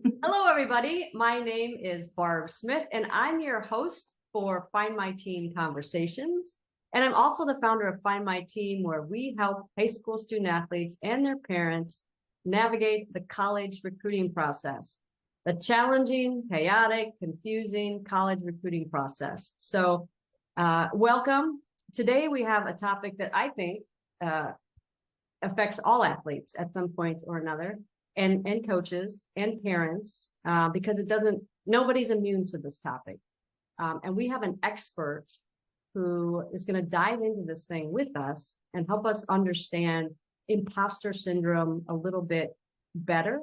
Hello, everybody. My name is Barb Smith, and I'm your host for Find My Team Conversations. And I'm also the founder of Find My Team, where we help high school student athletes and their parents navigate the college recruiting process, the challenging, chaotic, confusing college recruiting process. So, welcome. Today, we have a topic that I think affects all athletes at some point or another, and coaches and parents, because nobody's immune to this topic. And we have an expert who is going to dive into this thing with us and help us understand imposter syndrome a little bit better,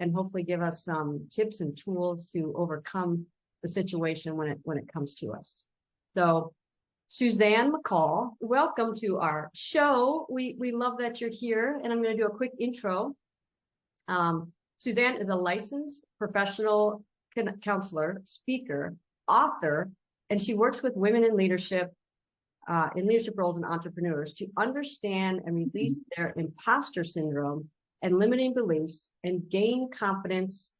and hopefully give us some tips and tools to overcome the situation when it comes to us. So, Suzanne McCall, welcome to our show. We love that you're here, and I'm going to do a quick intro. Suzanne is a licensed professional counselor, speaker, author, and she works with women in leadership roles and entrepreneurs to understand and release their imposter syndrome and limiting beliefs, and gain confidence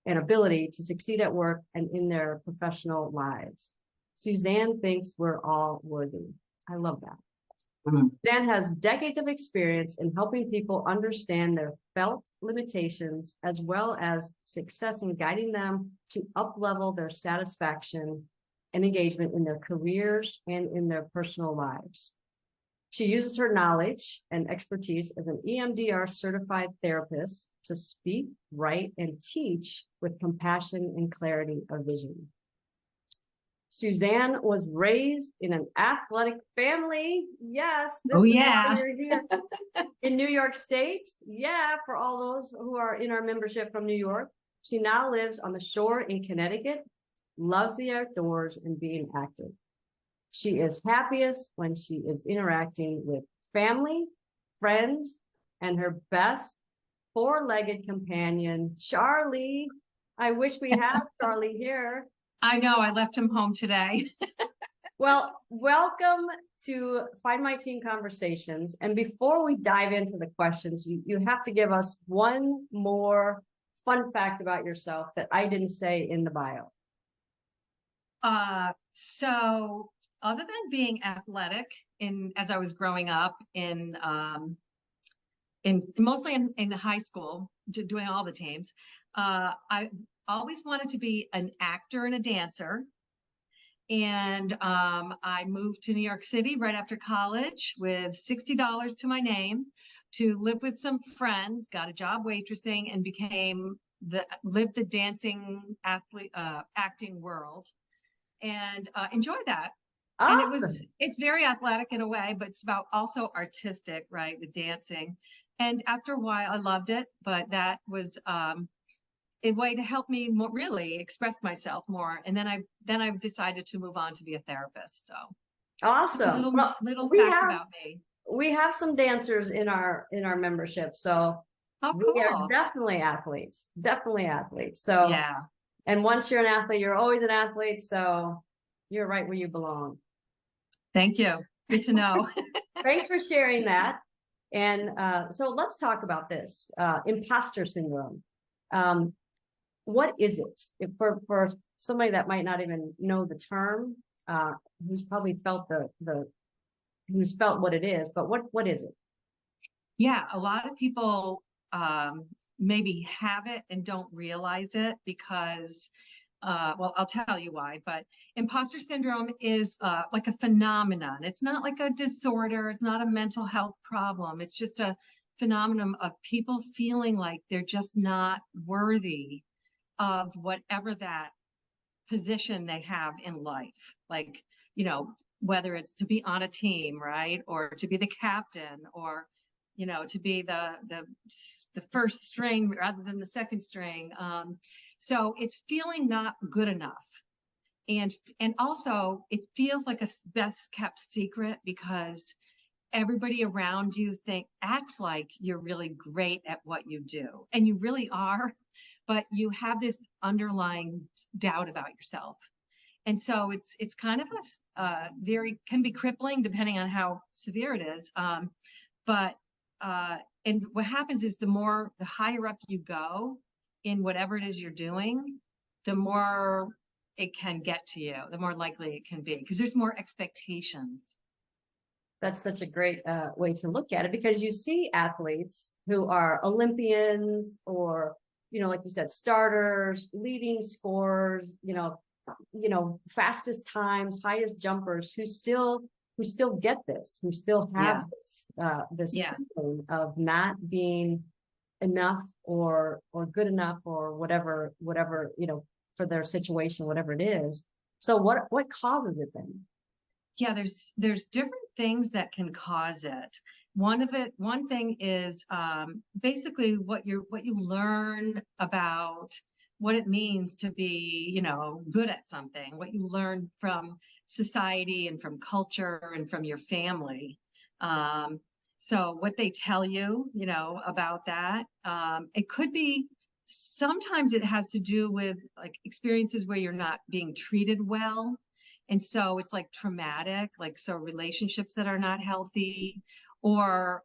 and ability to succeed at work and in their professional lives. Suzanne thinks we're all worthy. I love that. Suzanne has decades of experience in helping people understand their felt limitations, as well as success in guiding them to up-level their satisfaction and engagement in their careers and in their personal lives. She uses her knowledge and expertise as an EMDR certified therapist to speak, write, and teach with compassion and clarity of vision. Suzanne was raised in an athletic family. Yes. This is why you're here. In New York State. Yeah. For all those who are in our membership from New York. She now lives on the shore in Connecticut, loves the outdoors and being active. She is happiest when she is interacting with family, friends, and her best four-legged companion, Charlie. I wish we had Charlie here. I know, I left him home today. Well, welcome to Find My Team Conversations. And before we dive into the questions, you have to give us one more fun fact about yourself that I didn't say in the bio. So other than being athletic as I was growing up mostly in high school, doing all the teams, I always wanted to be an actor and a dancer. And I moved to New York City right after college with $60 to my name to live with some friends, got a job waitressing, and lived the dancing acting world, and enjoyed that. Awesome. And it's very athletic in a way, but it's about also artistic, right? The dancing. And after a while I loved it, but that was a way to help me really express myself more. And then I've decided to move on to be a therapist. So awesome. Little fact about me. We have some dancers in our membership. So oh, cool. We are definitely athletes. So yeah. And once you're an athlete, you're always an athlete. So you're right where you belong. Thank you. Good to know. Thanks for sharing that. And so let's talk about this imposter syndrome. What is it? For somebody that might not even know the term, who's probably felt who's felt what it is, but what is it? Yeah, a lot of people maybe have it and don't realize it because, well, I'll tell you why, but imposter syndrome is like a phenomenon. It's not like a disorder. It's not a mental health problem. It's just a phenomenon of people feeling like they're just not worthy of whatever that position they have in life. Like, whether it's to be on a team, right? Or to be the captain, or, to be the first string rather than the second string. So it's feeling not good enough. And also it feels like a best kept secret because everybody around you acts like you're really great at what you do. And you really are, but you have this underlying doubt about yourself. And so it's kind of can be crippling depending on how severe it is. And what happens is the higher up you go, in whatever it is you're doing, the more it can get to you, the more likely it can be, because there's more expectations. That's such a great way to look at it, because you see athletes who are Olympians or, like you said, starters, leading scorers, fastest times, highest jumpers who still get this, who still have this feeling of not being enough or good enough or whatever, for their situation, whatever it is. So what causes it then? Yeah, there's different things that can cause it. One thing is basically what you learn about what it means to be, good at something, what you learn from society and from culture and from your family. So what they tell you, about that, it could be, sometimes it has to do with like experiences where you're not being treated well. And so it's like traumatic, like, so relationships that are not healthy, or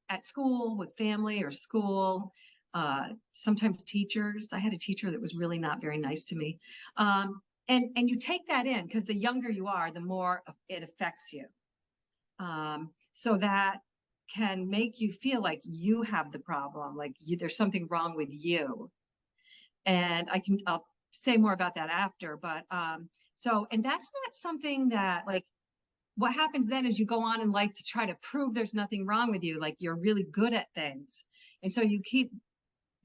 at school with family or school, sometimes teachers. I had a teacher that was really not very nice to me. And you take that in, because the younger you are, the more it affects you. So that can make you feel like you have the problem, like there's something wrong with you. And I'll say more about that after, but so, and that's not something that, like, what happens then is you go on in life to try to prove there's nothing wrong with you, like you're really good at things. And so you keep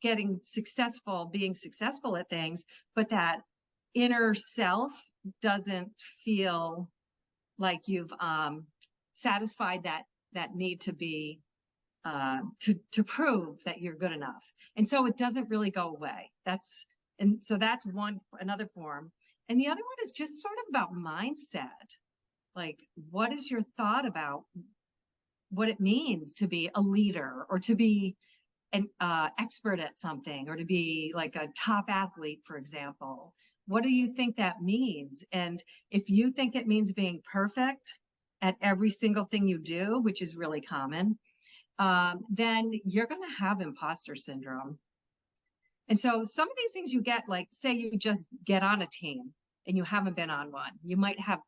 being successful at things, but that inner self doesn't feel like you've satisfied that need to be to prove that you're good enough. And so it doesn't really go away. So that's another form. And the other one is just sort of about mindset. Like, what is your thought about what it means to be a leader, or to be an expert at something, or to be like a top athlete, for example? What do you think that means? And if you think it means being perfect at every single thing you do, which is really common, then you're going to have imposter syndrome. And so some of these things you get, like, say you just get on a team and you haven't been on one, you might have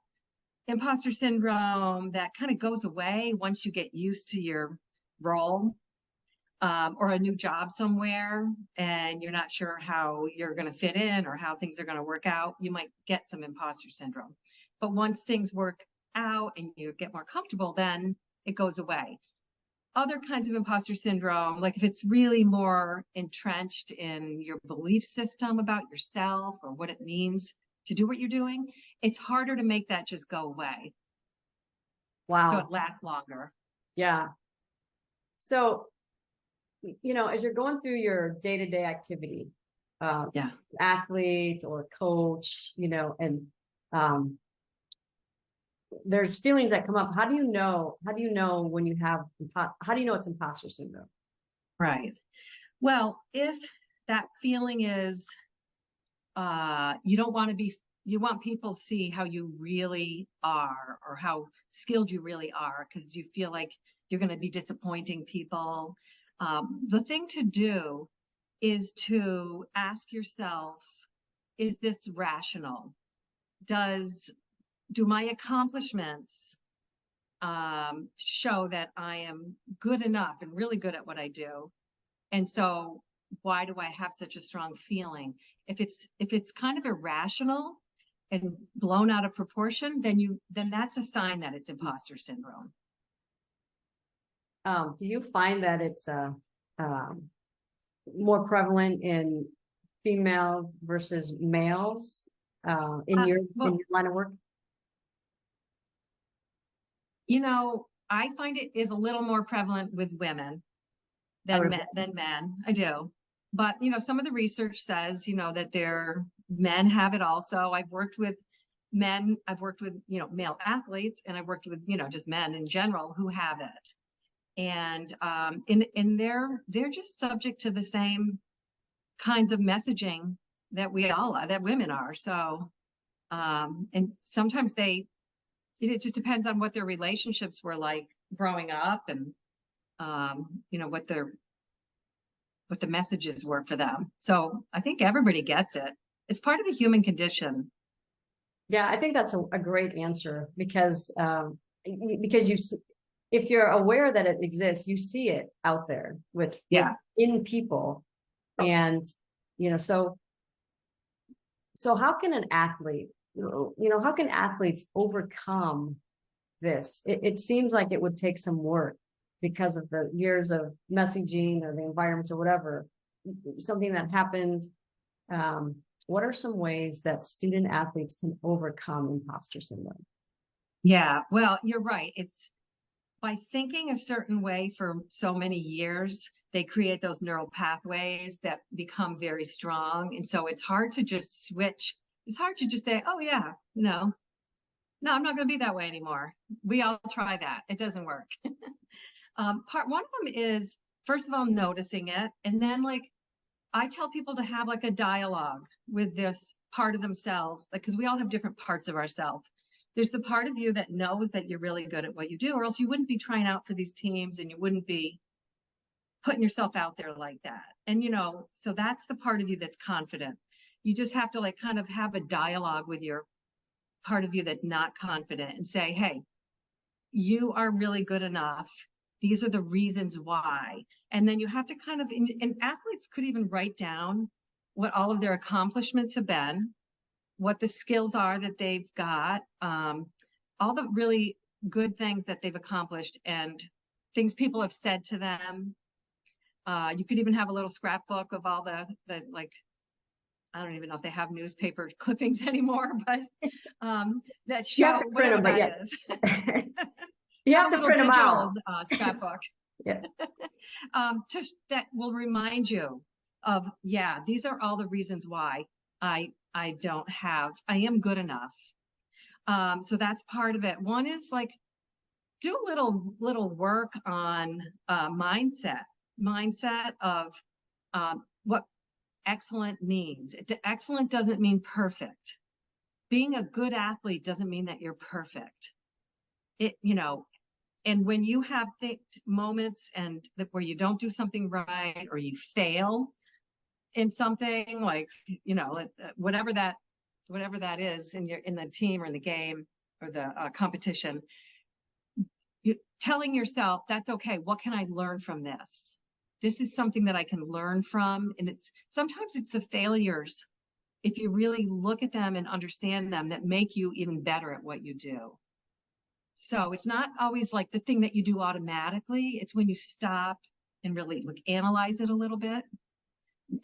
imposter syndrome that kind of goes away once you get used to your role, or a new job somewhere, and you're not sure how you're going to fit in or how things are going to work out. You might get some imposter syndrome. But once things work out and you get more comfortable, then it goes away. Other kinds of imposter syndrome, like if it's really more entrenched in your belief system about yourself or what it means to do what you're doing, it's harder to make that just go away. Wow. So it lasts longer. Yeah. So, as you're going through your day-to-day activity, athlete or coach, and there's feelings that come up. How do you know when you have, how do you know it's imposter syndrome? Right. Well, if that feeling is, you want people to see how you really are, or how skilled you really are, because you feel like you're going to be disappointing people. The thing to do is to ask yourself, is this rational? Do my accomplishments show that I am good enough and really good at what I do? And so why do I have such a strong feeling? If it's kind of irrational and blown out of proportion, then that's a sign that it's imposter syndrome. Do you find that it's more prevalent in females versus males in your line of work? I find it is a little more prevalent with women than men. I do. But, some of the research says, that men have it also. I've worked with men, I've worked with, male athletes, and I've worked with, just men in general who have it. And they're just subject to the same kinds of messaging that that women are. So, and sometimes it just depends on what their relationships were like growing up, and, what what the messages were for them. So I think everybody gets it. It's part of the human condition. Yeah, I think that's a great answer because because if you're aware that it exists, you see it out there with in people, and so how can an athlete, how can athletes overcome this? It seems like it would take some work because of the years of messaging or the environment or whatever, something that happened. What are some ways that student athletes can overcome imposter syndrome? Yeah, well, you're right. It's by thinking a certain way for so many years, they create those neural pathways that become very strong. And so it's hard to just switch. It's hard to just say, oh, yeah, no, I'm not going to be that way anymore. We all try that. It doesn't work. One of them is, first of all, noticing it. And then I tell people to have like a dialogue with this part of themselves, because we all have different parts of ourselves. There's the part of you that knows that you're really good at what you do, or else you wouldn't be trying out for these teams and you wouldn't be putting yourself out there like that. And, so that's the part of you that's confident. You just have to kind of have a dialogue with your part of you that's not confident and say, hey, you are really good enough. These are the reasons why. And then you have to kind of, and athletes could even write down what all of their accomplishments have been, what the skills are that they've got, all the really good things that they've accomplished and things people have said to them. You could even have a little scrapbook of all the I don't even know if they have newspaper clippings anymore, but that show whatever that is. You have to print them out. Scrapbook. Yeah. That will remind you of, these are all the reasons why I am good enough. So that's part of it. One is do a little work on mindset of what excellent means. Excellent doesn't mean perfect. Being a good athlete doesn't mean that you're perfect. And when you have moments where you don't do something right, or you fail in something, whatever that is in the team or in the game or the competition, you telling yourself, that's okay. What can I learn from this? This is something that I can learn from. And sometimes it's the failures, if you really look at them and understand them, that make you even better at what you do. So it's not always the thing that you do automatically. It's when you stop and really analyze it a little bit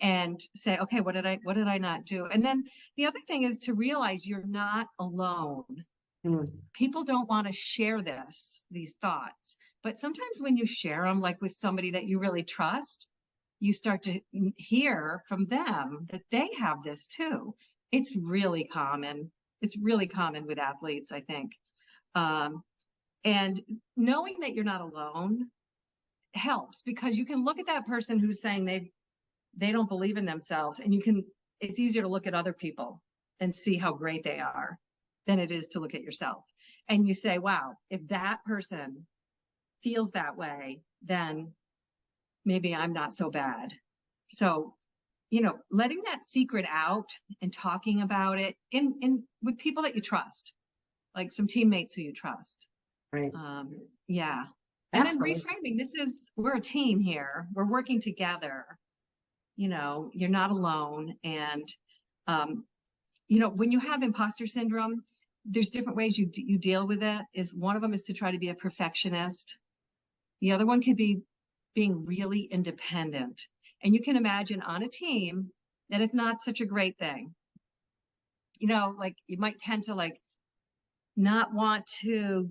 and say, okay, what did I not do? And then the other thing is to realize you're not alone. People don't want to share these thoughts, but sometimes when you share them, with somebody that you really trust, you start to hear from them that they have this too. It's really common. It's really common with athletes, I think. And knowing that you're not alone helps, because you can look at that person who's saying they don't believe in themselves, and it's easier to look at other people and see how great they are than it is to look at yourself. And you say, wow, if that person feels that way, then maybe I'm not so bad. So, letting that secret out and talking about it with people that you trust, like some teammates who you trust. Right. Yeah. And Absolutely. Then reframing, we're a team here. We're working together. You're not alone. And, when you have imposter syndrome, there's different ways you deal with it. One of them is to try to be a perfectionist. The other one could be being really independent. And you can imagine on a team that it's not such a great thing. You might tend to not want to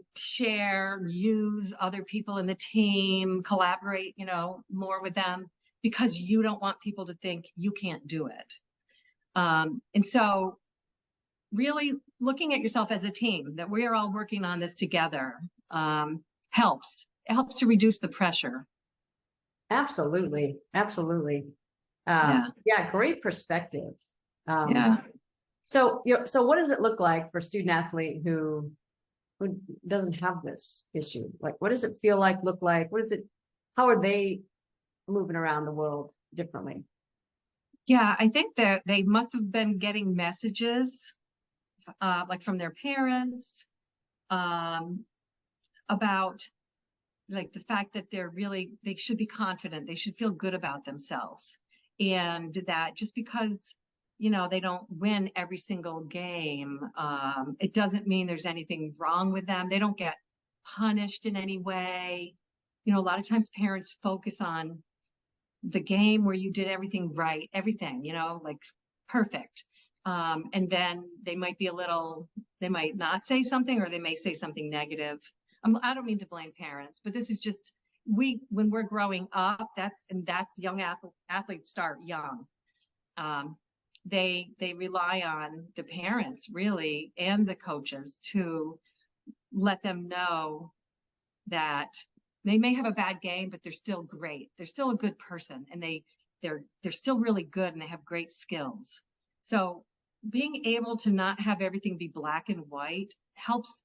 use other people in the team, collaborate, more with them, because you don't want people to think you can't do it. And so really looking at yourself as a team, that we are all working on this together, helps. It helps to reduce the pressure. Absolutely. Absolutely. Great perspective. So what does it look like for a student athlete who doesn't have this issue? What does it feel like, look like? How are they moving around the world differently? Yeah, I think that they must have been getting messages, like from their parents, um, about like the fact that they should be confident, they should feel good about themselves. And that just because, they don't win every single game, it doesn't mean there's anything wrong with them. They don't get punished in any way. A lot of times parents focus on the game where you did everything right, everything, like perfect. And then they might not say something, or they may say something negative. I don't mean to blame parents, but this is just, when we're growing up, that's young athletes start young. They rely on the parents really, and the coaches, to let them know that they may have a bad game, but they're still great. They're still a good person, and they're still really good, and they have great skills. So being able to not have everything be black and white helps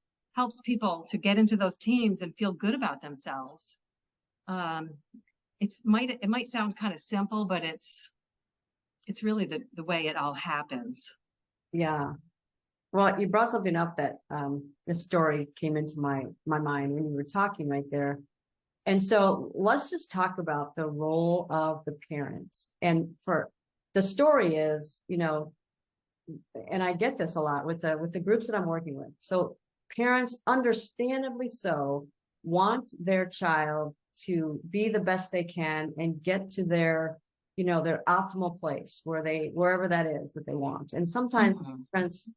people to get into those teams and feel good about themselves. It might sound kind of simple, but it's really the way it all happens. Yeah. Well, you brought something up that this story came into my mind when you were talking right there. And so let's just talk about the role of the parents. And for the story is, and I get this a lot with the groups that I'm working with. So parents, understandably so, want their child to be the best they can and get to their optimal place wherever that is that they want. And sometimes parents,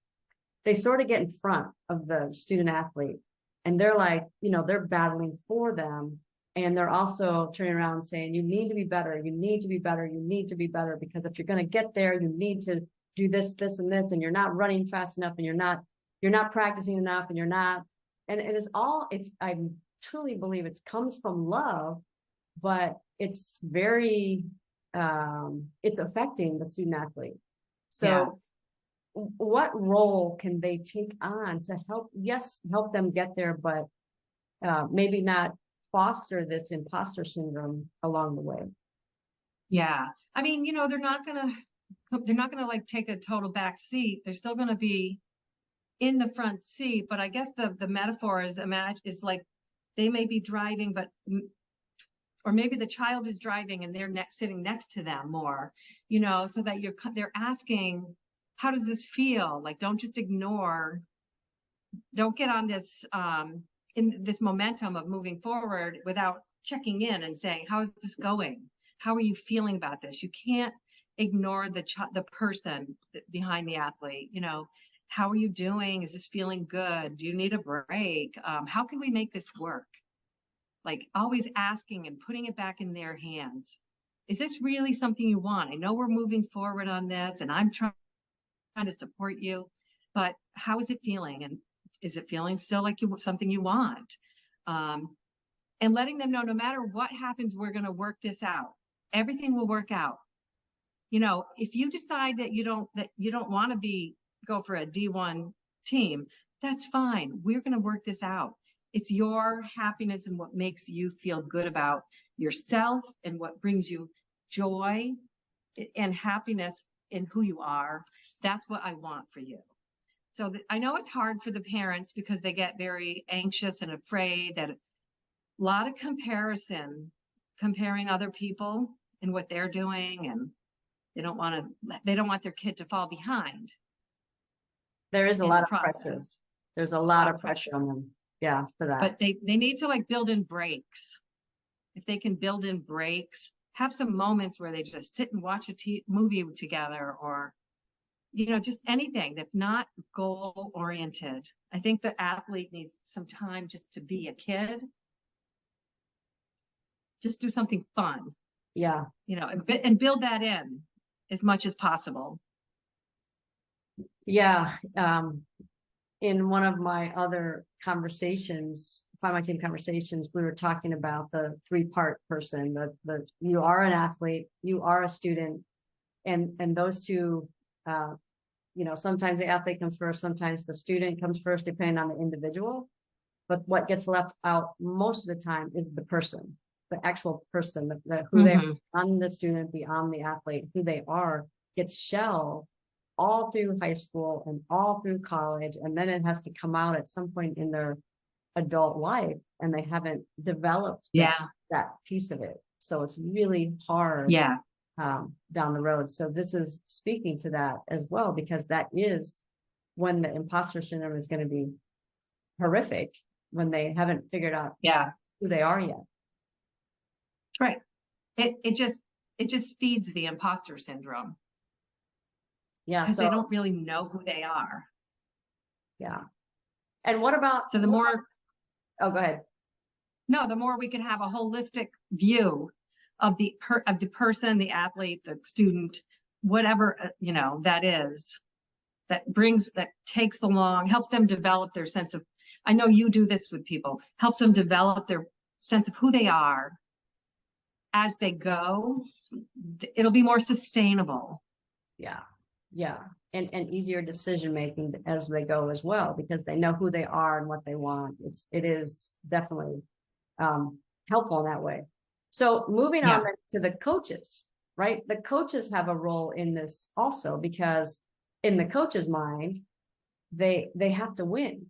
they sort of get in front of the student athlete, and they're like, they're battling for them. And they're also turning around and saying, you need to be better. You need to be better. You need to be better, because if you're going to get there, you need to do this, this, and this. And you're not running fast enough, and you're not practicing enough, and you're not. And I truly believe it comes from love, but it's very, it's affecting the student athlete. So what role can they take on to help them get there, but maybe not foster this imposter syndrome along the way? Yeah. I mean, they're not gonna like take a total back seat. They're still gonna be in the front seat. But I guess the metaphor is like they may be driving, or maybe the child is driving and they're sitting next to them more, so that they're asking, how does this feel? Like, don't just ignore, don't get on this, in this momentum of moving forward without checking in and saying, how is this going? How are you feeling about this? You can't ignore the person behind the athlete. How are you doing? Is this feeling good? Do you need a break? How can we make this work? Like, always asking and putting it back in their hands. Is this really something you want? I know we're moving forward on this, and I'm trying to support you, but how is it feeling? And is it feeling still like something you want? And letting them know, no matter what happens, we're going to work this out. Everything will work out. If you decide that you don't want to go for a D1 team, that's fine. We're going to work this out. It's your happiness and what makes you feel good about yourself, and what brings you joy and happiness in who you are. That's what I want for you. So I know it's hard for the parents, because they get very anxious and afraid, that a lot of comparing other people and what they're doing, and they don't want their kid to fall behind. There is a lot of pressure. There's a lot of pressure on them. Yeah, for that. But they need to like build in breaks. If they can build in breaks, have some moments where they just sit and watch a movie together, or just anything that's not goal oriented. I think the athlete needs some time just to be a kid. Just do something fun. Yeah. And build that in as much as possible. Yeah. In one of my other conversations, Find My Team conversations, we were talking about the 3-part person. You are an athlete, you are a student, and those two, sometimes the athlete comes first, sometimes the student comes first, depending on the individual. But what gets left out most of the time is the person. the actual person, who they are, beyond the student, beyond the athlete, who they are, gets shelved all through high school and all through college. And then it has to come out at some point in their adult life, and they haven't developed that piece of it. So it's really hard down the road. So this is speaking to that as well, because that is when the imposter syndrome is going to be horrific, when they haven't figured out who they are yet. Right. It just feeds the imposter syndrome. Yeah. Because So they don't really know who they are. Yeah. And what about, so the more, oh, go ahead. No, the more we can have a holistic view of the person, the athlete, the student, whatever, that is, that takes along, helps them develop their sense of, I know you do this with people, helps them develop their sense of who they are as they go. It'll be more sustainable. Yeah. Yeah. And easier decision making as they go as well, because they know who they are and what they want. It is definitely helpful in that way. So moving on to the coaches, right? The coaches have a role in this also, because in the coach's mind, they have to win.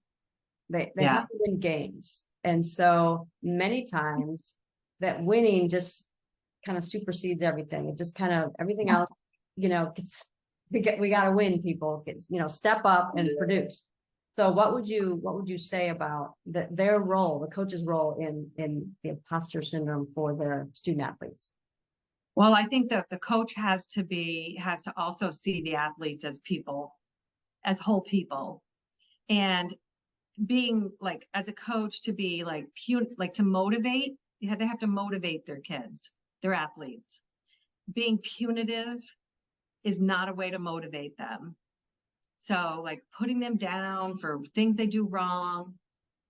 They have to win games. And so many times that winning just kind of supersedes everything. It just kind of, everything else, gets, we got to win, people. Step up and produce. So what would you say about their role, the coach's role in the imposter syndrome for their student athletes? Well, I think that the coach has to also see the athletes as people, as whole people, and being like, as a coach, to be like to motivate. They have to motivate their kids, their athletes. Being punitive is not a way to motivate them. So like putting them down for things they do wrong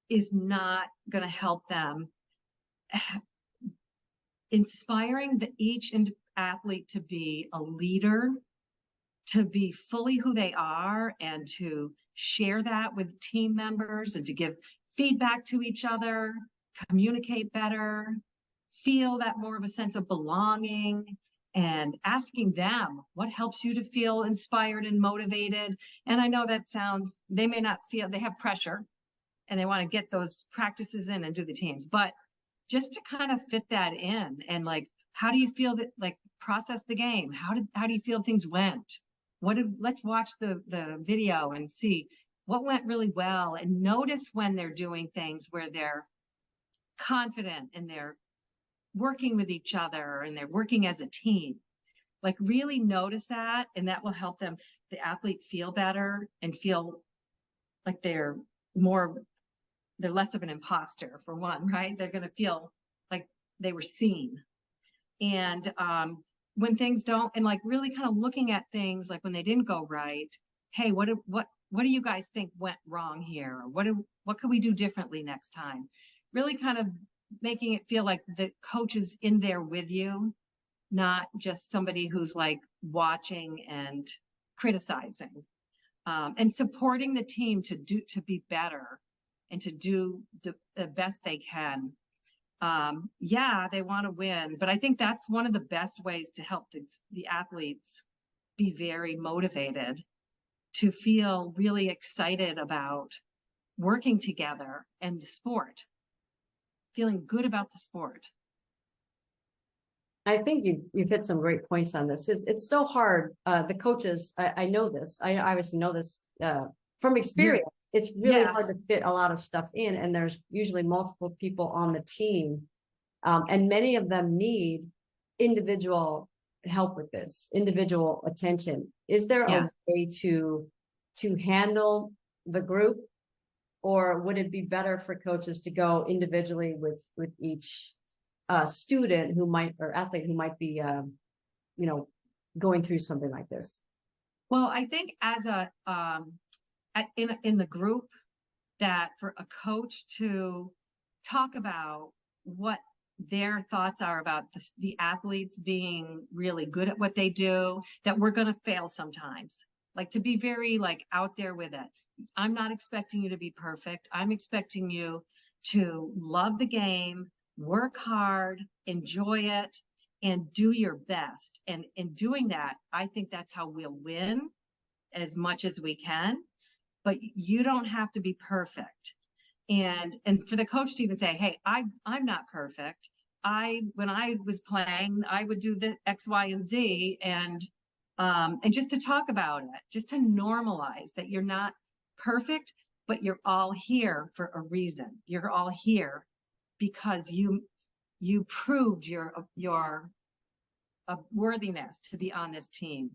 is not going to help them. Inspiring each athlete to be a leader, to be fully who they are, and to share that with team members, and to give feedback to each other, communicate better, feel that more of a sense of belonging, and asking them what helps you to feel inspired and motivated. And I know that they may not feel, they have pressure and they want to get those practices in and do the teams, but just to kind of fit that in, and like, how do you feel that, like, process the game? How do you feel things went? Let's watch the video and see what went really well, and notice when they're doing things where they're confident and they're working with each other and they're working as a team. Like, really notice that, and that will help the athlete feel better and feel like they're less of an imposter, for one, right? They're going to feel like they were seen. And when things don't, and like really kind of looking at things like when they didn't go right, hey, what do you guys think went wrong here? What could we do differently next time? Really kind of making it feel like the coach is in there with you, not just somebody who's like watching and criticizing, and supporting the team to be better and to do the best they can. They want to win, but I think that's one of the best ways to help the athletes be very motivated, to feel really excited about working together and the sport, feeling good about the sport. I think you've hit some great points on this. It's so hard. The coaches, I know this. I obviously know this from experience. It's really hard to fit a lot of stuff in, and there's usually multiple people on the team, and many of them need individual help with this, individual attention. Is there a way to handle the group, or would it be better for coaches to go individually with each student or athlete who might be, going through something like this? Well, I think as in the group, that for a coach to talk about what their thoughts are about the athletes being really good at what they do, that we're going to fail sometimes, like to be very like out there with it. I'm not expecting you to be perfect. I'm expecting you to love the game, work hard, enjoy it, and do your best. And in doing that, I think that's how we'll win as much as we can. But you don't have to be perfect. And for the coach to even say, hey, I'm not perfect. When I was playing, I would do the X, Y, and Z, and just to talk about it, just to normalize that you're not perfect, but you're all here for a reason. You're all here because you proved your worthiness to be on this team.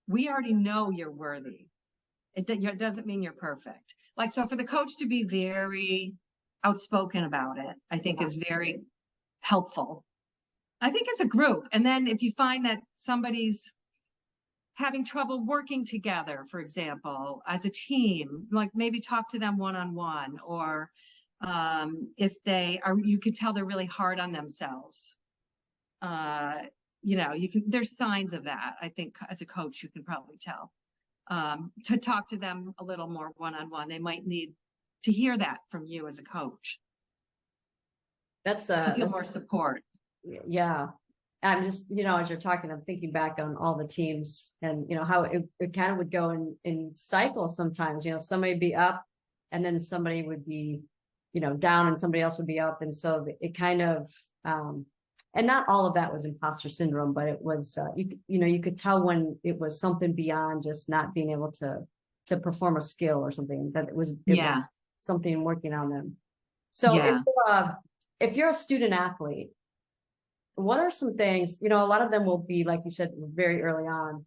We already know you're worthy. It doesn't mean you're perfect. Like, so for the coach to be very outspoken about it, I think is very helpful. I think as a group. And then if you find that somebody's having trouble working together, for example, as a team, like maybe talk to them one-on-one, or if they are, you could tell they're really hard on themselves. There's signs of that. I think as a coach, you can probably tell. To talk to them a little more one-on-one. They might need to hear that from you as a coach. That's to feel more support. Yeah. I'm just, as you're talking, I'm thinking back on all the teams and, how it kind of would go in cycles sometimes, somebody would be up and then somebody would be, down and somebody else would be up. And so it kind of, and not all of that was imposter syndrome, but it was, you could tell when it was something beyond just not being able to perform a skill or something, that it was something working on them. So if you're a student athlete, what are some things, a lot of them will be, like you said, very early on,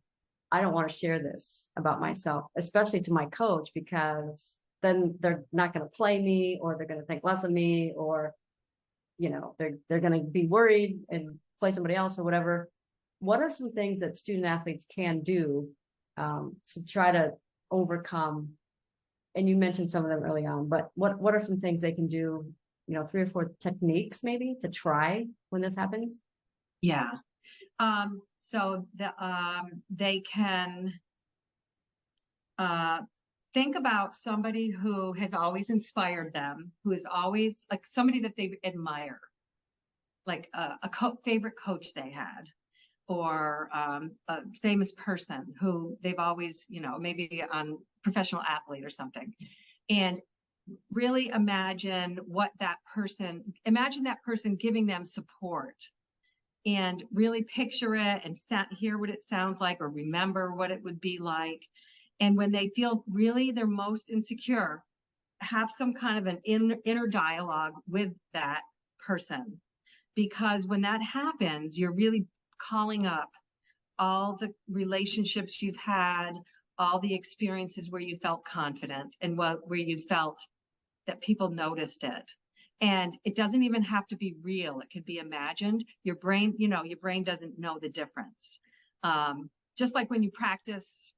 I don't want to share this about myself, especially to my coach, because then they're not going to play me, or they're going to think less of me, or, they're going to be worried and play somebody else or whatever. What are some things that student athletes can do to try to overcome? And you mentioned some of them early on, but what are some things they can do, 3 or 4 techniques maybe to try when this happens? Yeah. So they can think about somebody who has always inspired them, who is always like somebody that they admire, like a favorite coach they had, or a famous person who they've always, maybe on professional athlete or something. And really imagine that person giving them support, and really picture it and hear what it sounds like, or remember what it would be like. And when they feel really their most insecure, have some kind of an inner dialogue with that person. Because when that happens, you're really calling up all the relationships you've had, all the experiences where you felt confident, and where you felt that people noticed it. And it doesn't even have to be real. It could be imagined. Your brain doesn't know the difference. Just like when you practice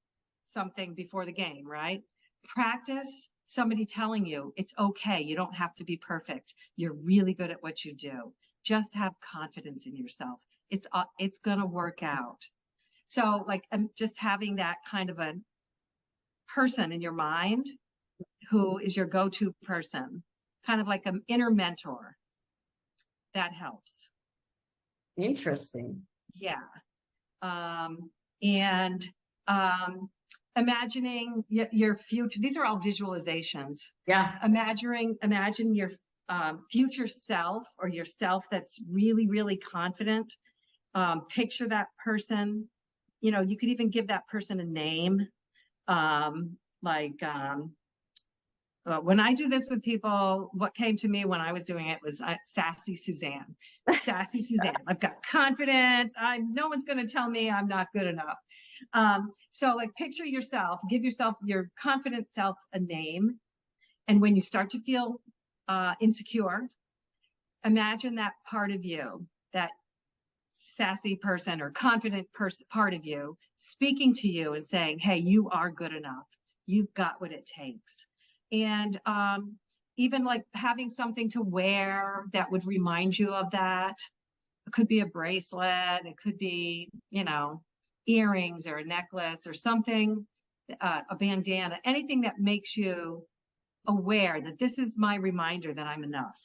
something before the game, right? Practice somebody telling you it's okay. You don't have to be perfect. You're really good at what you do. Just have confidence in yourself. It's going to work out. So like just having that kind of a person in your mind who is your go-to person, kind of like an inner mentor, that helps. Interesting. Yeah. Imagining your future. These are all visualizations. Yeah. Imagine your future self, or yourself that's really, really confident. Picture that person. You could even give that person a name. When I do this with people, what came to me when I was doing it was sassy Suzanne. Sassy Suzanne. I've got confidence. No one's going to tell me I'm not good enough. So like picture yourself, give yourself, your confident self, a name. And when you start to feel insecure, imagine that part of you, that sassy person or confident part of you, speaking to you and saying, hey, you are good enough. You've got what it takes. And even like having something to wear that would remind you of that. It could be a bracelet. It could be, earrings or a necklace or something, a bandana, anything that makes you aware that this is my reminder that I'm enough.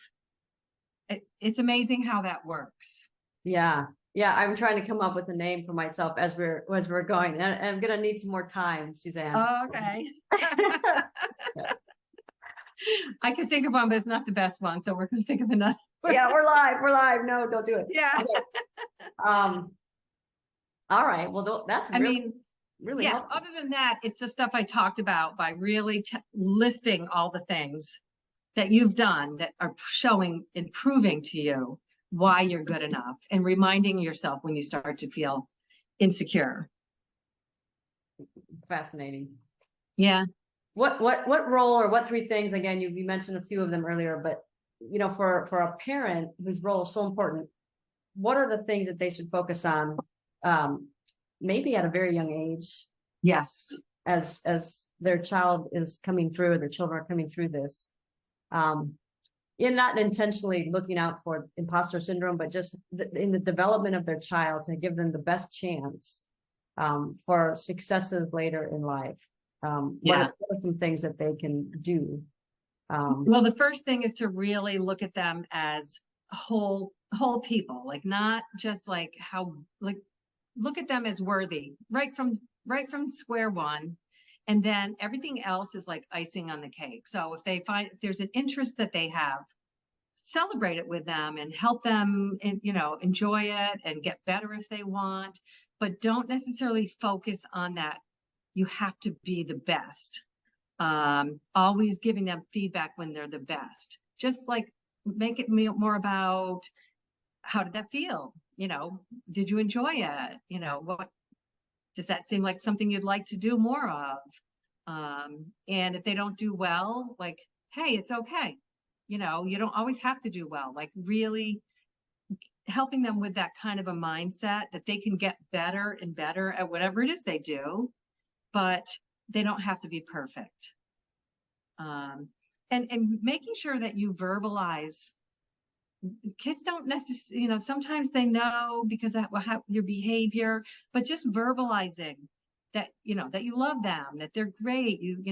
it's amazing how that works. Yeah. Yeah. I'm trying to come up with a name for myself as we're going. And I'm going to need some more time, Suzanne. Oh, okay. I could think of one, but it's not the best one. So we're going to think of another. Yeah, we're live. We're live. No, don't do it. Yeah. Okay. All right. Well, that's really yeah. helpful. Other than that, it's the stuff I talked about by really listing all the things that you've done that are and proving to you why you're good enough, and reminding yourself when you start to feel insecure. Fascinating. Yeah. What role, or what three things, again, you mentioned a few of them earlier, but for a parent whose role is so important, what are the things that they should focus on, maybe at a very young age? Yes. As their child is coming through, their children are coming through this, not intentionally looking out for imposter syndrome, but just in the development of their child, to give them the best chance for successes later in life. What are some things that they can do? Well, the first thing is to really look at them as whole people, like not just like look at them as worthy right from square one. And then everything else is like icing on the cake. So if there's an interest that they have, celebrate it with them and help them, enjoy it and get better if they want, but don't necessarily focus on that. You have to be the best. Always giving them feedback when they're the best. Just like make it more about, how did that feel? Did you enjoy it? What does that seem like something you'd like to do more of? And if they don't do well, like, hey, it's okay. You don't always have to do well. Like really helping them with that kind of a mindset that they can get better and better at whatever it is they do, but they don't have to be perfect. And making sure that you verbalize. Kids don't necessarily, sometimes they know because of your behavior, but just verbalizing that, that you love them, that they're great. You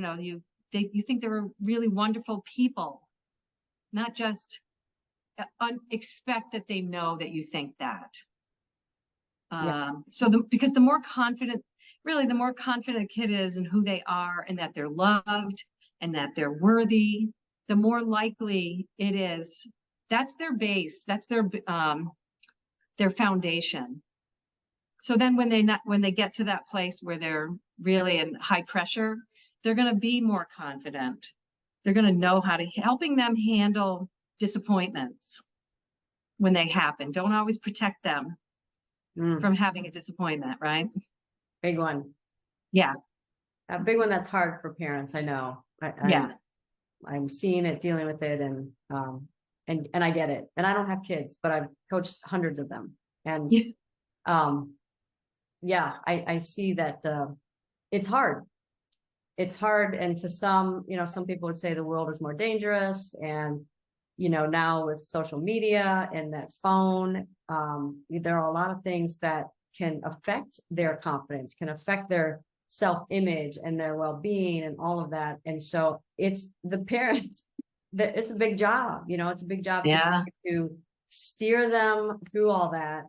think they're really wonderful people, not just expect that they know that you think that. Because the more confident a kid is in who they are and that they're loved and that they're worthy, the more likely it is. That's their base. That's their foundation. So then when they get to that place where they're really in high pressure, they're going to be more confident. They're going to know helping them handle disappointments when they happen. Don't always protect them from having a disappointment, right? Big one. Yeah. A big one that's hard for parents. I know. I'm seeing it, dealing with it, and I get it. And I don't have kids, but I've coached hundreds of them. And I see that it's hard. It's hard. And to some people would say the world is more dangerous. And, now with social media and that phone, there are a lot of things that can affect their confidence, can affect their self-image and their well-being and all of that. And so it's the parents that it's a big job, it's a big job to steer them through all that,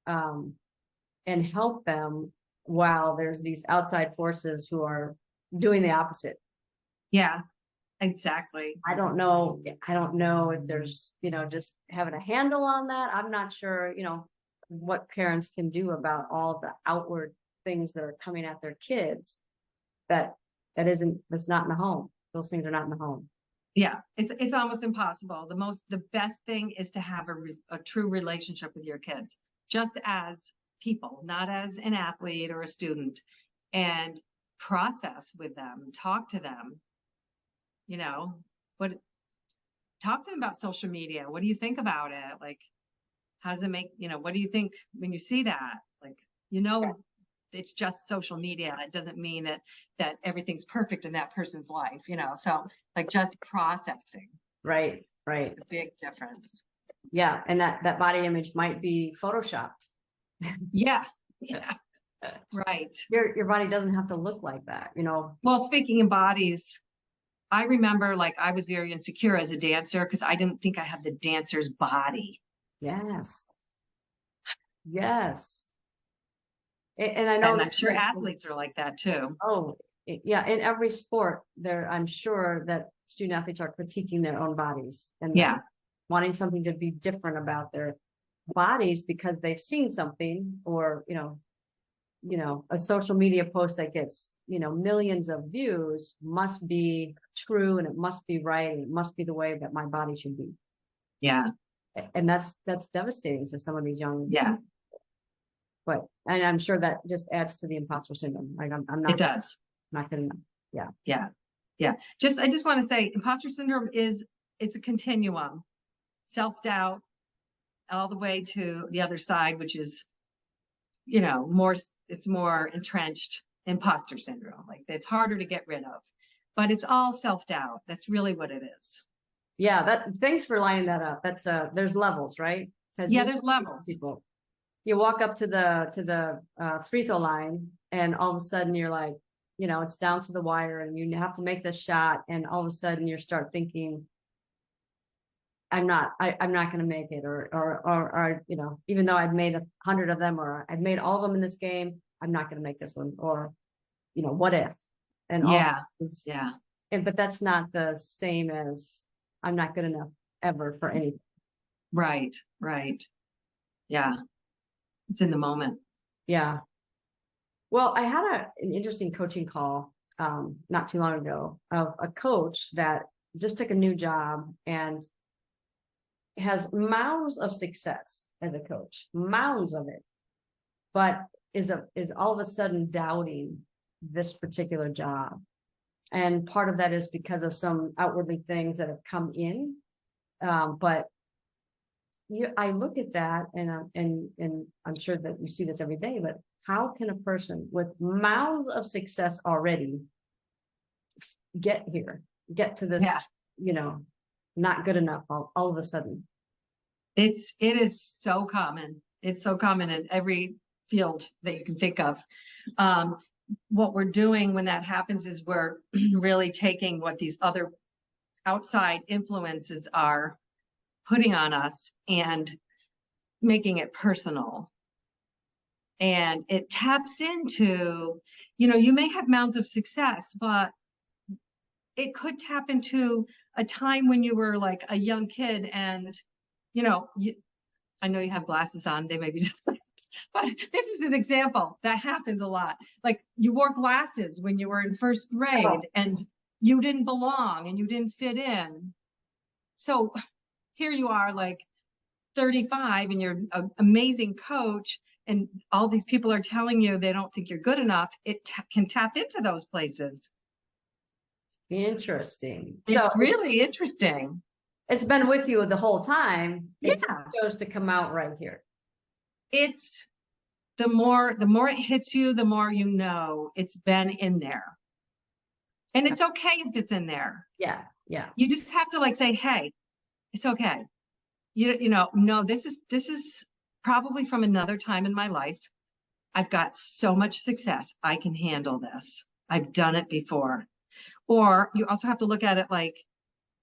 and help them while there's these outside forces who are doing the opposite. Yeah, exactly. I don't know if there's, just having a handle on that. I'm not sure, what parents can do about all the outward things that are coming at their kids that's not in the home. Those things are not in the home. Yeah, it's almost impossible. The best thing is to have a true relationship with your kids, just as people, not as an athlete or a student, and process with them, talk to them, talk to them about social media. What do you think about it? Like, how does it make, what do you think when you see that? Like, it's just social media. It doesn't mean that everything's perfect in that person's life, so like just processing. Right. It's a big difference. Yeah. And that body image might be photoshopped. Yeah. Right. Your body doesn't have to look like that, Well, speaking of bodies, I remember like I was very insecure as a dancer because I didn't think I had the dancer's body. Yes. Yes. And I know And I'm sure athletes are like that too. oh, yeah, in every sport, there, I'm sure that student athletes are critiquing their own bodies and Yeah. wanting something to be different about their bodies because they've seen something, or a social media post that gets millions of views must be true, and it must be right, and it must be the way that my body should be. Yeah. And that's devastating to some of these young Yeah. and I'm sure that just adds to the imposter syndrome. Like I'm It does. not gonna, yeah. Yeah. Yeah. I just want to say imposter syndrome it's a continuum, self-doubt all the way to the other side, which is, it's more entrenched imposter syndrome. Like it's harder to get rid of, but it's all self-doubt. That's really what it is. Yeah, thanks for lining that up. That's there's levels, right? Yeah, there's levels. People, you walk up to the free throw line, and all of a sudden you're like, it's down to the wire, and you have to make this shot, and all of a sudden you start thinking, I'm not going to make it, or even though I've made 100 of them, or I've made all of them in this game, I'm not going to make this one, or what if, and Yeah. all Yeah. but that's not the same as I'm not good enough ever for anything. Right. Right. Yeah. It's in the moment. Yeah. Well, I had an interesting coaching call not too long ago of a coach that just took a new job and has mounds of success as a coach, mounds of it, but is all of a sudden doubting this particular job. And part of that is because of some outwardly things that have come in. But I look at that, and I'm sure that you see this every day, but how can a person with mounds of success already get to this, not good enough all of a sudden? It is so common. It's so common in every field that you can think of. What we're doing when that happens is we're really taking what these other outside influences are putting on us and making it personal. And it taps into, you may have mounds of success, but it could tap into a time when you were like a young kid and, I know you have glasses on, they may be, but this is an example that happens a lot. Like you wore glasses when you were in first grade and you didn't belong and you didn't fit in. So here you are like 35 and you're an amazing coach, and all these people are telling you they don't think you're good enough. It can tap into those places. Interesting. It's really interesting. It's been with you the whole time. It Yeah. chose to come out right here. It's the more it hits you, the more it's been in there. And it's okay if it's in there. Yeah. Yeah. You just have to like say, hey, it's okay. No, this is probably from another time in my life. I've got so much success. I can handle this. I've done it before. Or you also have to look at it like,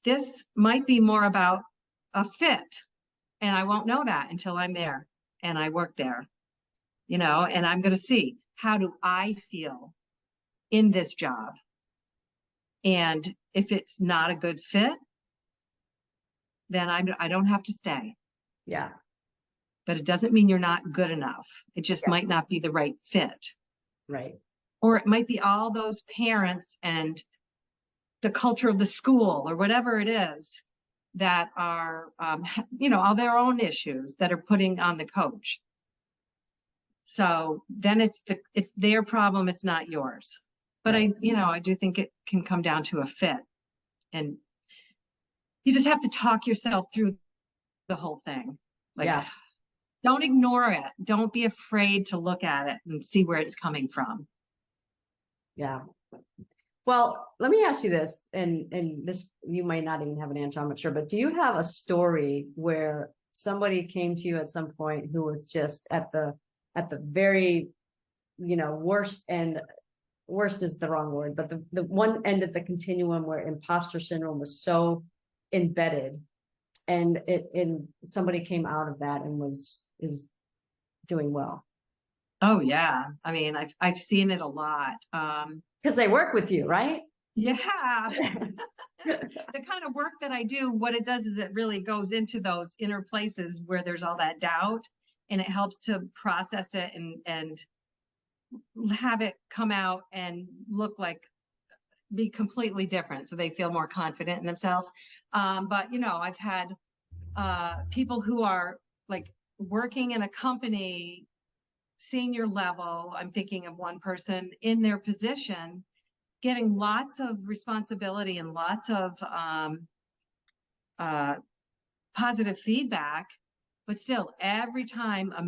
this might be more about a fit. And I won't know that until I'm there and I work there, and I'm going to see, how do I feel in this job? And if it's not a good fit, then I don't have to stay. Yeah. But it doesn't mean you're not good enough. It just might not be the right fit. Right. Or it might be all those parents and the culture of the school or whatever it is that are, all their own issues that are putting on the coach. So then it's their problem. It's not yours. But right. I do think it can come down to a fit, and you just have to talk yourself through the whole thing. Like, don't ignore it. Don't be afraid to look at it and see where it's coming from. Yeah. Well, let me ask you this, and this, you might not even have an answer, I'm not sure, but do you have a story where somebody came to you at some point who was just at the very, worst end worst is the wrong word, but the one end of the continuum where imposter syndrome was so embedded, and somebody came out of that and is doing well. Oh yeah. I mean, I've seen it a lot. Because they work with you, right? Yeah. The kind of work that I do, what it does is it really goes into those inner places where there's all that doubt, and it helps to process it and have it come out and look like, be completely different, so they feel more confident in themselves. But you know, I've had people who are like working in a company, senior level. I'm thinking of one person in their position getting lots of responsibility and lots of positive feedback, but still every time a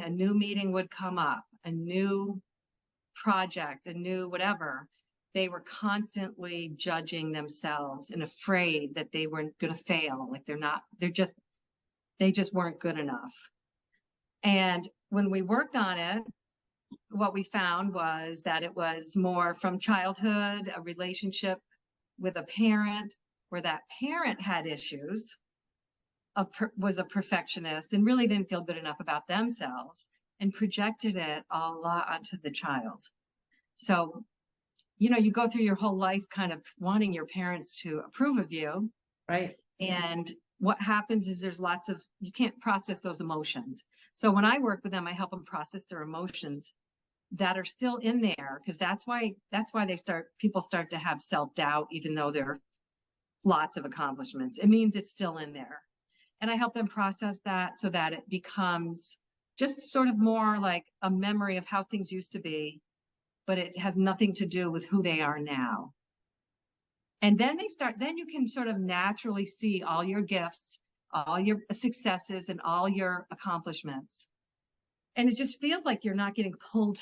new meeting would come up, a new project, a new whatever, they were constantly judging themselves and afraid that they weren't going to fail. Like they just weren't good enough. And when we worked on it, what we found was that it was more from childhood, a relationship with a parent where that parent had issues, was a perfectionist and really didn't feel good enough about themselves, and projected it a lot onto the child. So, you know, you go through your whole life kind of wanting your parents to approve of you. Right. And what happens is there's lots of, you can't process those emotions. So when I work with them, I help them process their emotions that are still in there, because that's why people start to have self-doubt, even though there are lots of accomplishments. It means it's still in there. And I help them process that so that it becomes just sort of more like a memory of how things used to be, but it has nothing to do with who they are now. And then then you can sort of naturally see all your gifts, all your successes, and all your accomplishments. And it just feels like you're not getting pulled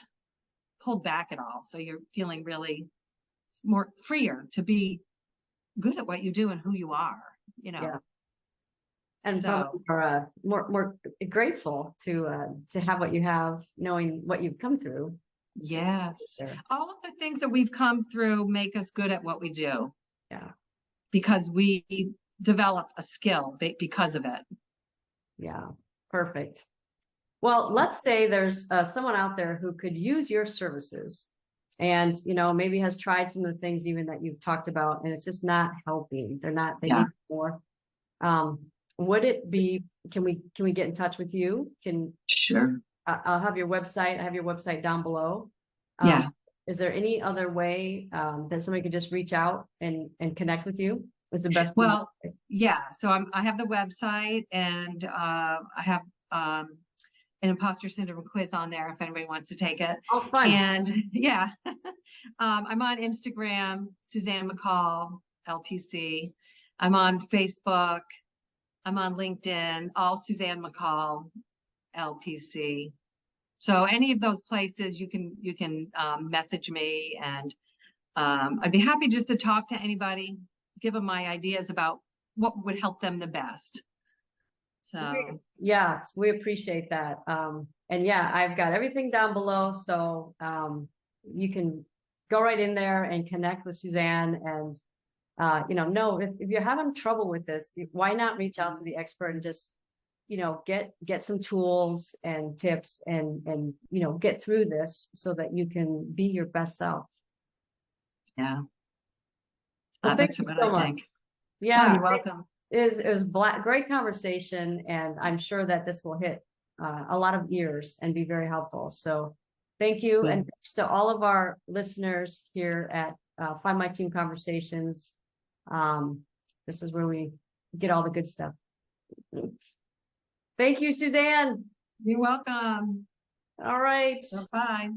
back at all. So you're feeling really more freer to be good at what you do and who you are, you know. Yeah. And so more grateful to have what you have, knowing what you've come through. yes, all of the things that we've come through make us good at what we do. Yeah. Because we develop a skill because of it. Yeah. Perfect. Well, let's say there's someone out there who could use your services, and you know, maybe has tried some of the things even that you've talked about, and it's just not helping. They need more. Would it be, can we get in touch with you? Sure. I'll have your website. I have your website down below. Yeah. Is there any other way that somebody could just reach out and connect with you? It's the best. Well, yeah. So I have the website, and I have an imposter syndrome quiz on there if anybody wants to take it. Oh, fun. And yeah, I'm on Instagram, Suzanne McCall, LPC. I'm on Facebook. I'm on LinkedIn, all Suzanne McCall, LPC. So any of those places you can message me, and I'd be happy just to talk to anybody, give them my ideas about what would help them the best. So yes, we appreciate that. And yeah, I've got everything down below, so you can go right in there and connect with Suzanne. And you know, if you're having trouble with this, why not reach out to the expert and just, you know, get some tools and tips and you know, get through this so that you can be your best self. yeah. Well, That's what I think. Yeah, oh, you're welcome. It was great conversation, and I'm sure that this will hit a lot of ears and be very helpful. So thank you. Yeah. And thanks to all of our listeners here at Find My Team Conversations. This is where we get all the good stuff. Thank you, Suzanne. You're welcome. All right. Bye.